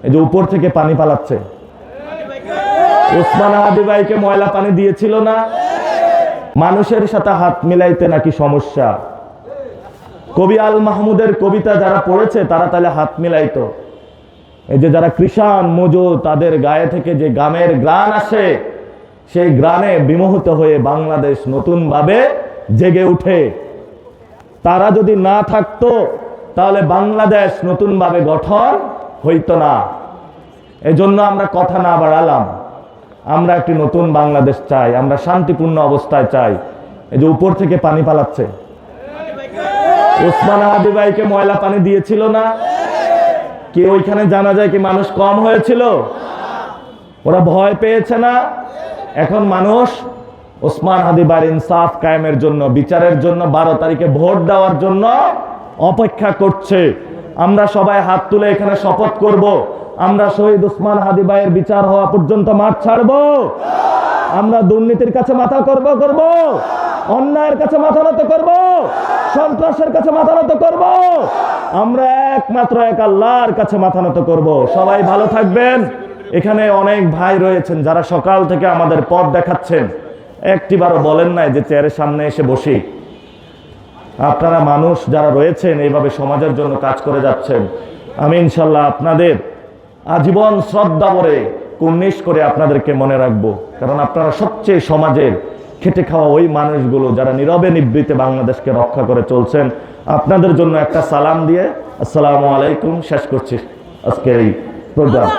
এই যে উপর থেকে পানি পালাচ্ছে। ওসমান হাদি ভাইকে ময়লা পানি দিয়েছিল না? মানুষের সাথে হাত মিলাইতে নাকি সমস্যা? কবি আল মাহমুদের কবিতা যারা পড়েছে তারা তাহলে হাত মিলাইতো। এই যে যারা কৃষাণ মজু, তাদের গায়ে থেকে যে গামের গ্রাণ আসে, সেই গ্রাণে বিমোহিত হয়ে বাংলাদেশ নতুন ভাবে জেগে উঠে। তারা যদি না থাকতো তাহলে বাংলাদেশ নতুন ভাবে গঠন হইতো না। এজন্য আমরা কথা না বাড়ালাম। আমরা একটি নতুন বাংলাদেশ চাই, আমরা শান্তিপূর্ণ অবস্থায় চাই। এই যে উপর থেকে পানি পালাচ্ছে। ওসমান হাদি ভাইকে ময়লা পানি দিয়েছিল না? কি ওইখানে জানা যায় কি মানুষ কম হয়েছিল? ওরা ভয় পেয়েছে না? এখন মানুষ ওসমান হাদি ভাইয়ের ইনসাফ কায়েমের জন্য, বিচারের জন্য 12 তারিখে ভোট দেওয়ার জন্য অপেক্ষা করছে। আমরা সবাই হাত তুলে এখানে শপথ করব, আমরা শহীদ ওসমান হাদি ভাইয়ের বিচার হওয়া পর্যন্ত মাঠ ছাড়বো। আমরা দুর্নীতির কাছে মাথা করব, অন্যায়ের কাছে মাথা নত করব, সন্ত্রাসের কাছে মাথা নত করব। আমরা একমাত্র এক আল্লাহর কাছে মাথা নত করব। সবাই ভালো থাকবেন। এখানে অনেক ভাই রয়েছেন যারা সকাল থেকে আমাদের পথ দেখাচ্ছেন, একটিবারও বলেন নাই যে চেয়ারের সামনে এসে বসি। আপনারা মানুষ যারা রয়েছেন এইভাবে সমাজের জন্য কাজ করে যাচ্ছেন, আমি ইনশাল্লাহ আপনাদের আজীবন শ্রদ্ধা ভরে কুর্নিশ করে আপনাদেরকে মনে রাখবো। কারণ আপনারা সবচেয়ে সমাজের খেটে খাওয়া ওই মানুষগুলো যারা নীরবে নিবৃত্তে বাংলাদেশকে রক্ষা করে চলছেন। আপনাদের জন্য একটা সালাম দিয়ে আসসালামু আলাইকুম শেষ করছি আজকের এই প্রোগ্রাম।